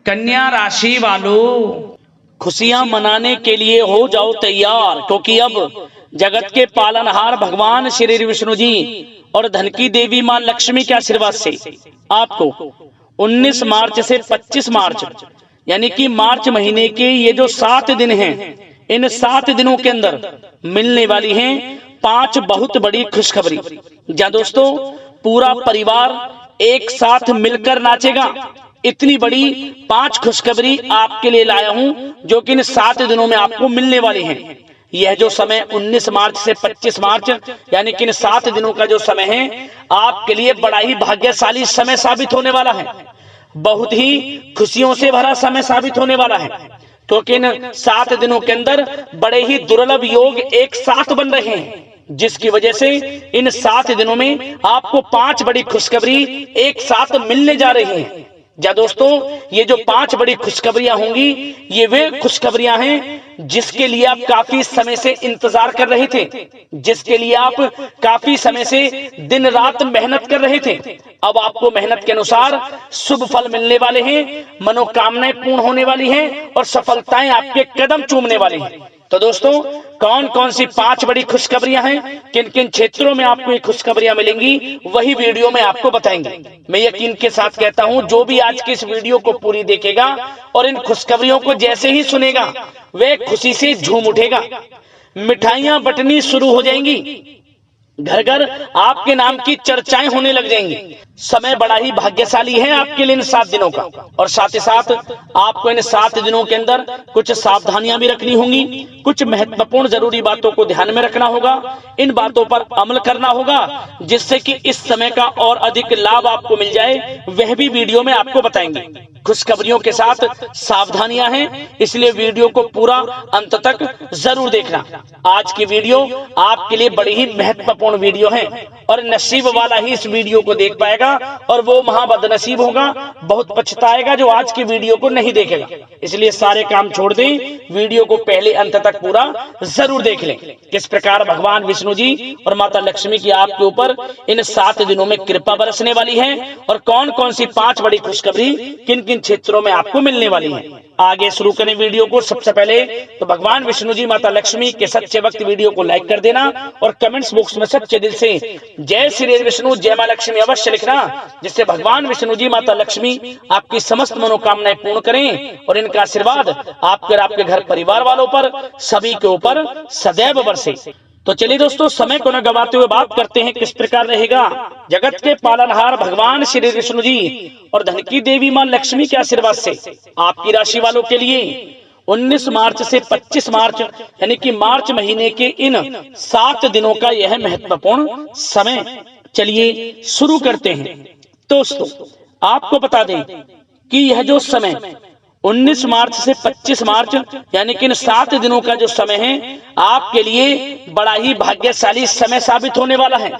कन्या राशि वालों, खुशियां मनाने के लिए हो जाओ तैयार, क्योंकि अब जगत के पालनहार भगवान श्री विष्णु जी और धन की देवी मां लक्ष्मी के आशीर्वाद से आपको 19 मार्च से 25 मार्च यानी कि मार्च महीने के ये जो 7 दिन हैं, इन 7 दिनों के अंदर मिलने वाली हैं 5 बहुत बड़ी खुशखबरी। जहां दोस्तों पूरा परिवार एक साथ मिलकर नाचेगा। इतनी बड़ी 5 खुशखबरी आपके लिए लाया हूं जो कि इन 7 दिनों में आपको मिलने वाली हैं। यह जो समय 19 मार्च से 25 मार्च यानी कि इन 7 दिनों का जो समय है आपके लिए बड़ा ही भाग्यशाली समय साबित होने वाला है। बहुत ही खुशियों से भरा समय साबित होने वाला है, क्योंकि इन 7 दिनों के अंदर बड़े ही दुर्लभ योग एक साथ बन रहे हैं, जिसकी वजह से इन 7 दिनों में आपको 5 बड़ी खुशखबरी एक साथ मिलने जा रही हैं। जा दोस्तों ये जो 5 बड़ी खुशखबरियां होंगी, ये वे खुशखबरियां हैं जिसके लिए आप काफी समय से इंतजार कर रहे थे, जिसके लिए आप काफी समय से दिन रात मेहनत कर रहे थे। अब आपको मेहनत के अनुसार शुभ फल मिलने वाले हैं, मनोकामनाएं पूर्ण होने वाली हैं और सफलताएं आपके कदम चूमने वाली हैं। तो दोस्तों कौन कौन सी 5 बड़ी खुशखबरियां हैं, किन किन क्षेत्रों में आपको ये खुशखबरियां मिलेंगी, वही वीडियो में आपको बताएंगे। मैं यकीन के साथ कहता हूं जो भी आज की इस वीडियो को पूरी देखेगा और इन खुशखबरियों को जैसे ही सुनेगा वह खुशी से झूम उठेगा। मिठाइयां बंटनी शुरू हो जाएंगी, घर घर आपके नाम की चर्चाएं होने लग जाएंगी। समय बड़ा ही भाग्यशाली है आपके लिए इन 7 दिनों का, और साथ ही साथ आपको इन 7 दिनों के अंदर कुछ सावधानियां भी रखनी होंगी, कुछ महत्वपूर्ण जरूरी बातों को ध्यान में रखना होगा, इन बातों पर अमल करना होगा जिससे कि इस समय का और अधिक लाभ आपको मिल जाए, वह भी वीडियो में आपको बताएंगे। खुशखबरियों के साथ सावधानियां हैं, इसलिए वीडियो को पूरा अंत तक जरूर देखना। आज की वीडियो आपके लिए बड़ी ही महत्वपूर्ण वीडियो है और नसीब वाला ही इस वीडियो को देख पाएगा और वो महाबदनसीब होगा, बहुत पछताएगा जो आज की वीडियो को नहीं देखेगा। इसलिए सारे काम छोड़ दें, वीडियो को पहले अंत तक पूरा जरूर देख लें। किस प्रकार भगवान विष्णु जी और माता लक्ष्मी की आपके ऊपर इन 7 दिनों में कृपा बरसने वाली है और कौन कौन सी 5 बड़ी खुशखबरी किन किन क्षेत्रों में आपको मिलने वाली है। आगे शुरू करें वीडियो को। सबसे पहले तो भगवान विष्णु जी माता लक्ष्मी के सच्चे भक्त वीडियो को लाइक कर देना और कमेंट्स बॉक्स में सच्चे दिल से जय श्री विष्णु जय मां लक्ष्मी अवश्य लिखना, जिससे भगवान विष्णु जी माता लक्ष्मी आपकी समस्त मनोकामनाएं पूर्ण करें और इनका आशीर्वाद आपके और आपके घर परिवार वालों पर सभी के ऊपर सदैव बरसे। तो चलिए दोस्तों समय को न गवाते हुए बात करते हैं किस प्रकार रहेगा जगत के पालनहार भगवान श्री विष्णु जी और धन की देवी मां लक्ष्मी के आशीर्वाद से आपकी राशि वालों के लिए 19 मार्च से 25 मार्च यानी कि मार्च महीने के इन 7 दिनों का यह महत्वपूर्ण समय। चलिए शुरू करते हैं। दोस्तों आपको बता दें कि यह जो समय 19 मार्च से 25 मार्च यानी कि इन 7 दिनों का जो समय है आपके लिए बड़ा ही भाग्यशाली समय साबित होने वाला है,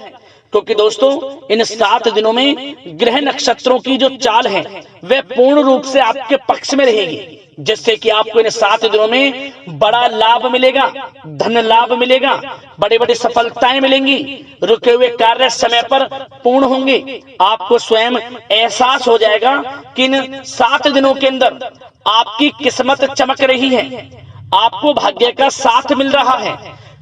क्योंकि दोस्तों इन 7 दिनों में ग्रह नक्षत्रों की जो चाल है वह पूर्ण रूप से आपके पक्ष में रहेगी, जिससे कि आपको इन 7 दिनों में बड़ा लाभ मिलेगा, धन लाभ मिलेगा, बड़ी बड़ी सफलताएं मिलेंगी, रुके हुए कार्य समय पर पूर्ण होंगे। आपको स्वयं एहसास हो जाएगा कि इन 7 दिनों के अंदर आपकी किस्मत चमक रही है, आपको भाग्य का साथ मिल रहा है,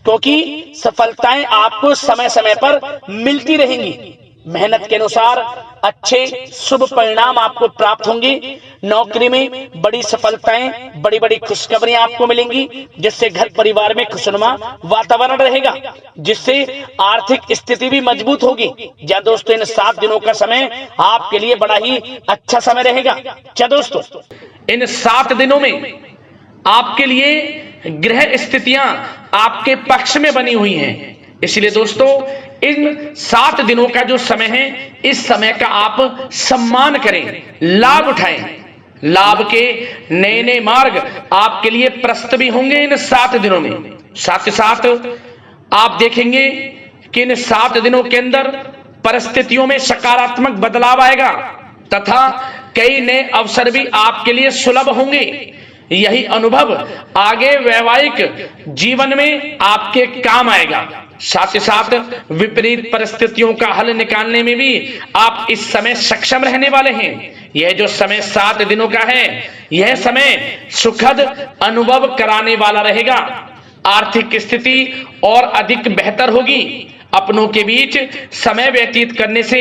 क्योंकि सफलताएं आपको समय समय पर मिलती रहेंगी। मेहनत के अनुसार अच्छे शुभ परिणाम आपको प्राप्त होंगे। नौकरी में बड़ी सफलताएं, बड़ी बड़ी खुशखबरियां आपको मिलेंगी, जिससे घर परिवार में खुशनुमा वातावरण रहेगा, जिससे आर्थिक स्थिति भी मजबूत होगी। क्या दोस्तों इन 7 दिनों का समय आपके लिए बड़ा ही अच्छा समय रहेगा। क्या दोस्तों इन 7 दिनों में आपके लिए ग्रह स्थितियां आपके पक्ष में बनी हुई हैं, इसलिए दोस्तों इन 7 दिनों का जो समय है इस समय का आप सम्मान करें, लाभ उठाएं। लाभ के नए नए मार्ग आपके लिए प्रशस्त भी होंगे इन 7 दिनों में। साथ ही साथ आप देखेंगे कि इन 7 दिनों के अंदर परिस्थितियों में सकारात्मक बदलाव आएगा तथा कई नए अवसर भी आपके लिए सुलभ होंगे। यही अनुभव आगे वैवाहिक जीवन में आपके काम आएगा। साथ ही साथ विपरीत परिस्थितियों का हल निकालने में भी आप इस समय सक्षम रहने वाले हैं। यह जो समय 7 दिनों का है, यह समय सुखद अनुभव कराने वाला रहेगा। आर्थिक स्थिति और अधिक बेहतर होगी। अपनों के बीच समय व्यतीत करने से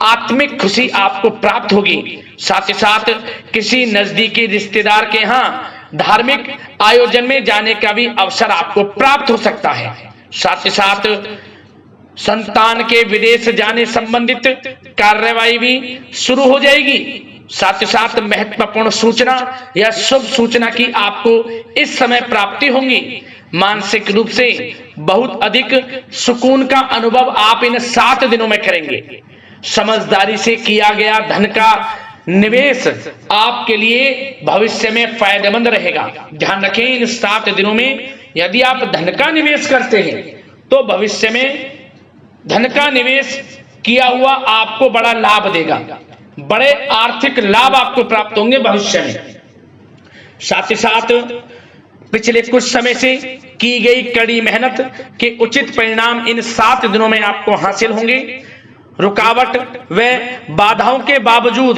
आत्मिक खुशी आपको प्राप्त होगी। साथ ही साथ किसी नजदीकी रिश्तेदार के यहाँ धार्मिक आयोजन में जाने का भी अवसर आपको प्राप्त हो सकता है। साथ ही साथ संतान के विदेश जाने संबंधित कार्यवाही भी शुरू हो जाएगी। साथ ही साथ महत्वपूर्ण सूचना या शुभ सूचना की आपको इस समय प्राप्ति होगी। मानसिक रूप से बहुत अधिक सुकून का अनुभव आप इन 7 दिनों में करेंगे। समझदारी से किया गया धन का निवेश आपके लिए भविष्य में फायदेमंद रहेगा। ध्यान रखें, इन 7 दिनों में यदि आप धन का निवेश करते हैं तो भविष्य में धन का निवेश किया हुआ आपको बड़ा लाभ देगा। बड़े आर्थिक लाभ आपको प्राप्त होंगे भविष्य में। साथ ही साथ पिछले कुछ समय से की गई कड़ी मेहनत के उचित परिणाम इन 7 दिनों में आपको हासिल होंगे। रुकावट व बाधाओं के बावजूद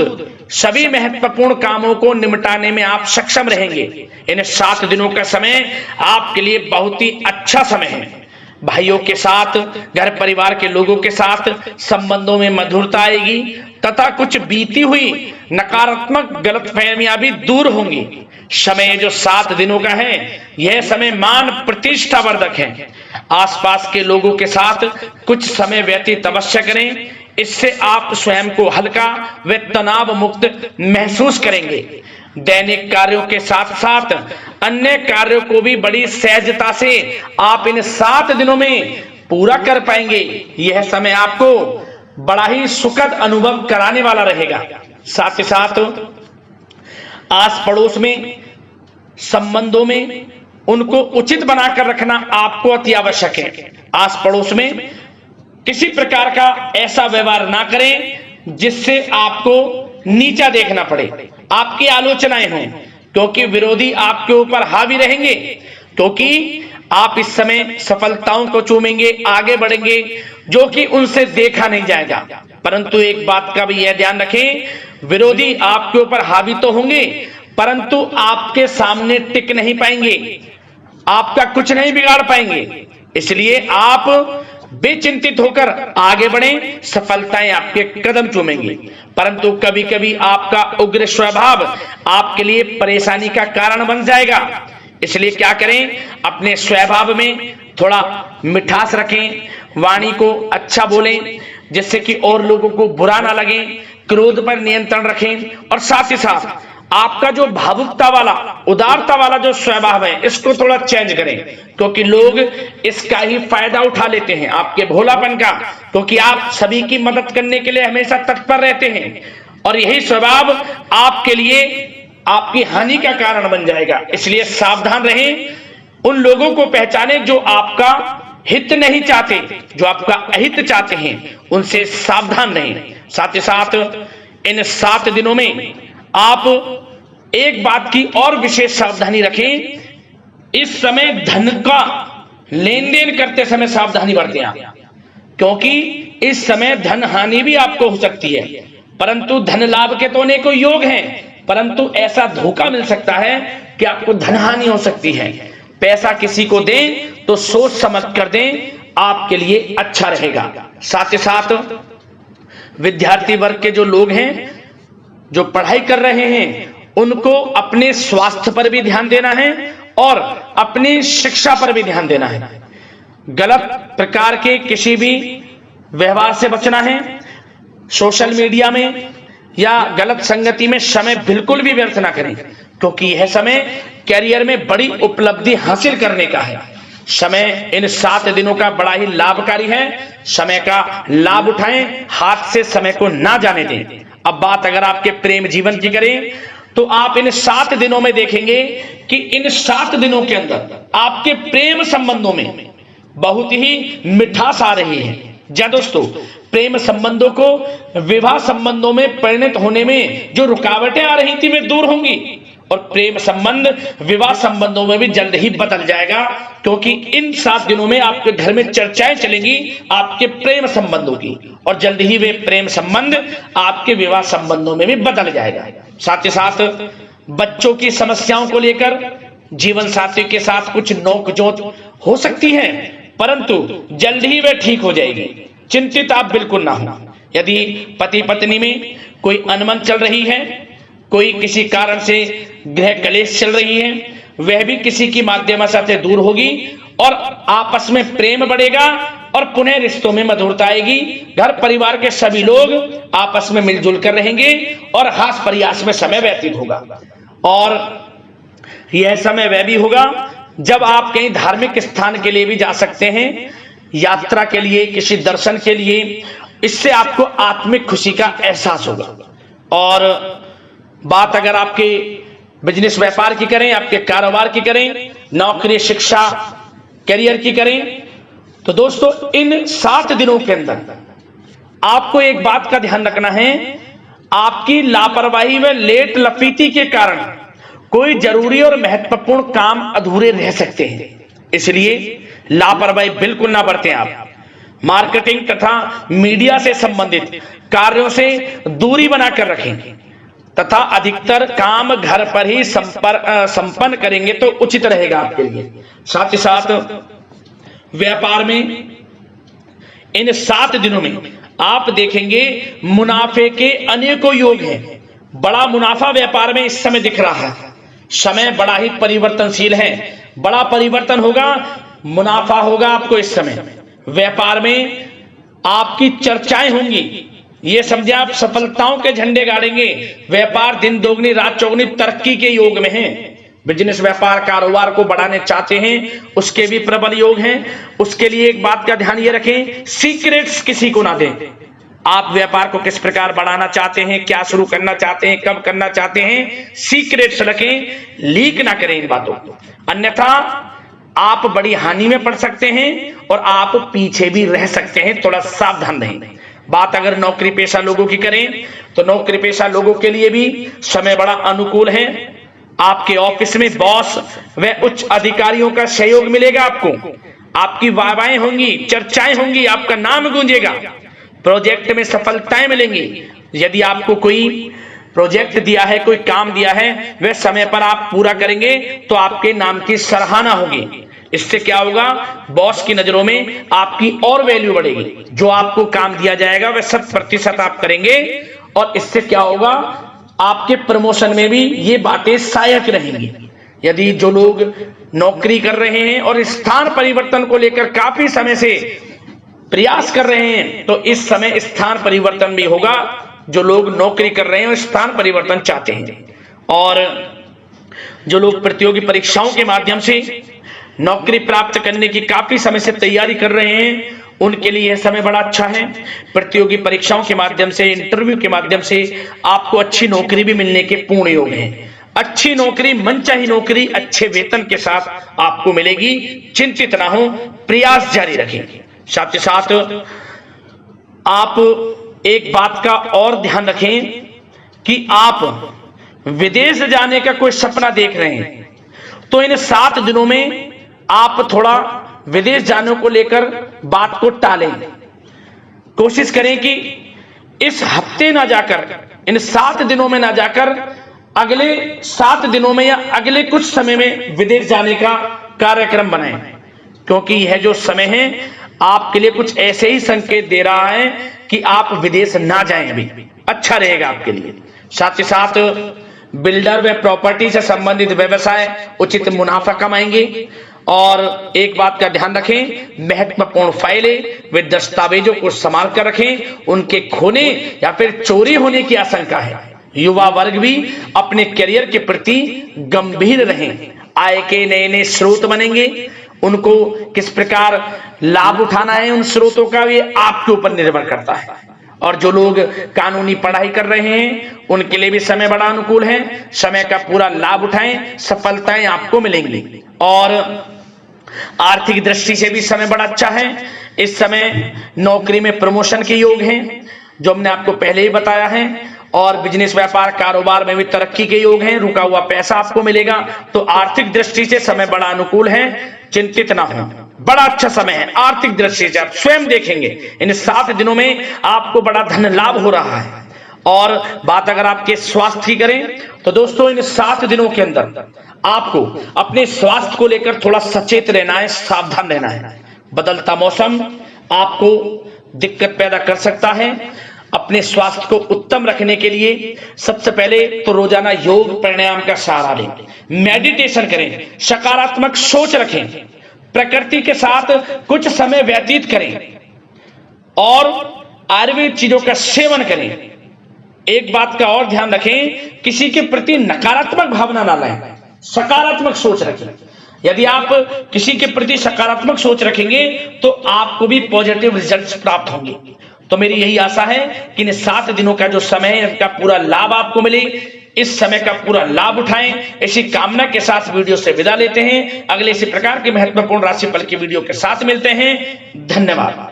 सभी महत्वपूर्ण कामों को निपटाने में आप सक्षम रहेंगे। इन 7 दिनों का समय आपके लिए बहुत ही अच्छा समय है। भाइयों के साथ, घर परिवार के लोगों के साथ संबंधों में मधुरता आएगी तथा कुछ बीती हुई नकारात्मक गलतफहमियां भी दूर होंगी। समय जो 7 दिनों का है, यह समय मान प्रतिष्ठा वर्धक है। आसपास के लोगों के साथ कुछ समय व्यतीत अवश्य करें। इससे आप स्वयं को हल्का व तनाव मुक्त महसूस करेंगे। दैनिक कार्यों के साथ साथ अन्य कार्यों को भी बड़ी सहजता से आप इन 7 दिनों में पूरा कर पाएंगे। यह समय आपको बड़ा ही सुखद अनुभव कराने वाला रहेगा। साथ ही साथ आस पड़ोस में संबंधों में उनको उचित बनाकर रखना आपको अति आवश्यक है। आस पड़ोस में किसी प्रकार का ऐसा व्यवहार ना करें जिससे आपको नीचा देखना पड़े, आपकी आलोचनाएं हों, क्योंकि विरोधी आपके ऊपर हावी रहेंगे। क्योंकि आप इस समय सफलताओं को चूमेंगे, आगे बढ़ेंगे, जो कि उनसे देखा नहीं जाएगा। परंतु एक बात का भी यह ध्यान रखें, विरोधी आपके ऊपर हावी तो होंगे परंतु आपके सामने टिक नहीं पाएंगे, आपका कुछ नहीं बिगाड़ पाएंगे। इसलिए आप बेचिंतित होकर आगे बढ़ें, सफलताएं आपके कदम चूमेंगी। परंतु कभी कभी आपका उग्र स्वभाव आपके लिए परेशानी का कारण बन जाएगा। इसलिए क्या करें, अपने स्वभाव में थोड़ा मिठास रखें, वाणी को अच्छा बोलें जिससे कि और लोगों को बुरा ना लगे, क्रोध पर नियंत्रण रखें। और साथ ही साथ आपका जो भावुकता वाला, उदारता वाला जो स्वभाव है, इसको थोड़ा चेंज करें, क्योंकि लोग इसका ही फायदा उठा लेते हैं, आपके भोलापन का। क्योंकि आप सभी की मदद करने के लिए हमेशा तत्पर रहते हैं और यही स्वभाव आपके लिए आपकी हानि का कारण बन जाएगा। इसलिए सावधान रहें, उन लोगों को पहचाने जो आपका हित नहीं चाहते, जो आपका अहित चाहते हैं, उनसे सावधान रहें। साथ ही साथ इन 7 दिनों में आप एक बात की और विशेष सावधानी रखें, इस समय धन का लेन देन करते समय सावधानी बरतें आप, क्योंकि इस समय धन हानि भी आपको हो सकती है। परंतु धन लाभ के तो अनेकों योग हैं, परंतु ऐसा धोखा मिल सकता है कि आपको धन हानि हो सकती है। पैसा किसी को दें तो सोच समझ कर दें, आपके लिए अच्छा रहेगा। साथ ही साथ विद्यार्थी वर्ग के जो लोग हैं, जो पढ़ाई कर रहे हैं, उनको अपने स्वास्थ्य पर भी ध्यान देना है और अपनी शिक्षा पर भी ध्यान देना है। गलत प्रकार के किसी भी व्यवहार से बचना है। सोशल मीडिया में या गलत संगति में समय बिल्कुल भी व्यर्थ ना करें, क्योंकि यह समय कैरियर में बड़ी उपलब्धि हासिल करने का है। समय इन 7 दिनों का बड़ा ही लाभकारी है। समय का लाभ उठाएं, हाथ से समय को ना जाने दें। अब बात अगर आपके प्रेम जीवन की करें तो आप इन 7 दिनों में देखेंगे कि इन 7 दिनों के अंदर आपके प्रेम संबंधों में बहुत ही मिठास आ रही है। जी दोस्तों, प्रेम संबंधों को विवाह संबंधों में परिणत होने में जो रुकावटें आ रही थी वे दूर होंगी। और प्रेम संबंध विवाह संबंधों में भी जल्द ही बदल जाएगा, क्योंकि इन 7 दिनों में आपके घर में चर्चाएं चलेंगी आपके प्रेम संबंधों की, और जल्द ही वे प्रेम संबंध आपके विवाह संबंधों में भी बदल जाएगा। साथ ही साथ बच्चों की समस्याओं को लेकर जीवन साथी के साथ कुछ नोकझोंक हो सकती है, परंतु जल्द ही वे ठीक हो जाएगी, चिंतित आप बिल्कुल ना हो। यदि पति पत्नी में कोई अनबन चल रही है, कोई किसी कारण से गृह कलेश चल रही है, वह भी किसी की माध्यम से दूर होगी और आपस में प्रेम बढ़ेगा और पुनः रिश्तों में मधुरता आएगी। घर परिवार के सभी लोग आपस में मिलजुल कर रहेंगे और हास प्रयास में समय व्यतीत होगा। और यह समय वह भी होगा जब आप कहीं धार्मिक स्थान के लिए भी जा सकते हैं, यात्रा के लिए, किसी दर्शन के लिए। इससे आपको आत्मिक खुशी का एहसास होगा। और बात अगर आपके बिजनेस व्यापार की करें, आपके कारोबार की करें, नौकरी, शिक्षा, करियर की करें, तो दोस्तों इन 7 दिनों के अंदर आपको एक बात का ध्यान रखना है, आपकी लापरवाही व लेट लफीती के कारण कोई जरूरी और महत्वपूर्ण काम अधूरे रह सकते हैं, इसलिए लापरवाही बिल्कुल ना बरतें। आप मार्केटिंग तथा मीडिया से संबंधित कार्यों से दूरी बनाकर रखें तथा अधिकतर काम घर पर ही संपन्न करेंगे तो उचित रहेगा आपके लिए। साथ ही साथ व्यापार में इन 7 दिनों में आप देखेंगे मुनाफे के अनेकों योग हैं। बड़ा मुनाफा व्यापार में इस समय दिख रहा है। समय बड़ा ही परिवर्तनशील है, बड़ा परिवर्तन होगा, मुनाफा होगा आपको इस समय। व्यापार में आपकी चर्चाएं होंगी, ये समझे आप सफलताओं के झंडे गाड़ेंगे। व्यापार दिन दोगुनी रात चौगुनी तरक्की के योग में है। बिजनेस व्यापार कारोबार को बढ़ाने चाहते हैं, उसके भी प्रबल योग हैं। उसके लिए एक बात का ध्यान ये रखें, सीक्रेट्स किसी को ना दें। आप व्यापार को किस प्रकार बढ़ाना चाहते हैं, क्या शुरू करना चाहते हैं, कब करना चाहते हैं, सीक्रेट्स रखें, लीक ना करें इन बातों को, अन्यथा आप बड़ी हानि में पड़ सकते हैं और आप पीछे भी रह सकते हैं। थोड़ा सावधान रहें। बात अगर नौकरी पेशा लोगों की करें तो नौकरी पेशा लोगों के लिए भी समय बड़ा अनुकूल है। आपके ऑफिस में बॉस व उच्च अधिकारियों का सहयोग मिलेगा आपको, आपकी वाहवाहें होंगी, चर्चाएं होंगी, आपका नाम गूंजेगा, प्रोजेक्ट में सफलताएं मिलेंगी। यदि आपको कोई प्रोजेक्ट दिया है, कोई काम दिया है, वह समय पर आप पूरा करेंगे तो आपके नाम की सराहना होगी। इससे क्या होगा, बॉस की नजरों में आपकी और वैल्यू बढ़ेगी। जो आपको काम दिया जाएगा वह 100% आप करेंगे और इससे क्या होगा, आपके प्रमोशन में भी ये बातें सहायक रहेंगी। यदि जो लोग नौकरी कर रहे हैं और स्थान परिवर्तन को लेकर काफी समय से प्रयास कर रहे हैं, तो इस समय स्थान परिवर्तन भी होगा। जो लोग नौकरी कर रहे हैं और स्थान परिवर्तन चाहते हैं, और जो लोग प्रतियोगी परीक्षाओं के माध्यम से नौकरी प्राप्त करने की काफी समय से तैयारी कर रहे हैं, उनके लिए यह समय बड़ा अच्छा है। प्रतियोगी परीक्षाओं के माध्यम से, इंटरव्यू के माध्यम से आपको अच्छी नौकरी भी मिलने के पूर्ण योग हैं। अच्छी नौकरी, मनचाही नौकरी अच्छे वेतन के साथ आपको मिलेगी। चिंतित ना हो, प्रयास जारी रखें। साथ ही साथ आप एक बात का और ध्यान रखें कि आप विदेश जाने का कोई सपना देख रहे हैं, तो इन 7 दिनों में आप थोड़ा विदेश जाने को लेकर बात को टालें। कोशिश करें कि इस हफ्ते ना जाकर, इन 7 दिनों में ना जाकर, अगले 7 दिनों में या अगले कुछ समय में विदेश जाने का कार्यक्रम बनाएं, क्योंकि यह जो समय है आपके लिए कुछ ऐसे ही संकेत दे रहा है कि आप विदेश ना जाएं, अभी अच्छा रहेगा आपके लिए। साथ ही साथ बिल्डर व प्रॉपर्टी से संबंधित व्यवसाय उचित मुनाफा कमाएंगे। और एक बात का ध्यान रखें, महत्वपूर्ण फाइलें व दस्तावेजों को संभाल कर रखें, उनके खोने या फिर चोरी होने की आशंका है। युवा वर्ग भी अपने करियर के प्रति गंभीर रहें। आय के नए नए स्रोत बनेंगे, उनको किस प्रकार लाभ उठाना है उन स्रोतों का, ये आपके ऊपर निर्भर करता है। और जो लोग कानूनी पढ़ाई कर रहे हैं उनके लिए भी समय बड़ा अनुकूल है। समय का पूरा लाभ उठाएं, सफलताएं आपको मिलेंगी। और आर्थिक दृष्टि से भी समय बड़ा अच्छा है। इस समय नौकरी में प्रमोशन के योग हैं, जो हमने आपको पहले ही बताया है। और बिजनेस व्यापार कारोबार में भी तरक्की के योग हैं। रुका हुआ पैसा आपको मिलेगा। तो आर्थिक दृष्टि से समय बड़ा अनुकूल है, चिंतित ना हो, बड़ा अच्छा समय है आर्थिक दृष्टि से। आप स्वयं देखेंगे इन 7 दिनों में आपको बड़ा धन लाभ हो रहा है। और बात अगर आपके स्वास्थ्य की करें तो दोस्तों इन 7 दिनों के अंदर आपको अपने स्वास्थ्य को लेकर थोड़ा सचेत रहना है, सावधान रहना है। बदलता मौसम आपको दिक्कत पैदा कर सकता है। अपने स्वास्थ्य को उत्तम रखने के लिए सबसे पहले तो रोजाना योग प्राणायाम का सहारा लें, मेडिटेशन करें, सकारात्मक सोच रखें, प्रकृति के साथ कुछ समय व्यतीत करें और आयुर्वेद चीजों का सेवन करें। एक बात का और ध्यान रखें, किसी के प्रति नकारात्मक भावना ना लाएं, सकारात्मक सोच रखें। यदि आप किसी के प्रति सकारात्मक सोच रखेंगे तो आपको भी पॉजिटिव रिजल्ट्स प्राप्त होंगे। तो मेरी यही आशा है कि इन 7 दिनों का जो समय है इसका पूरा लाभ आपको मिले, इस समय का पूरा लाभ उठाएं। इसी कामना के साथ वीडियो से विदा लेते हैं। अगले इसी प्रकार के महत्वपूर्ण राशिफल की वीडियो के साथ मिलते हैं। धन्यवाद।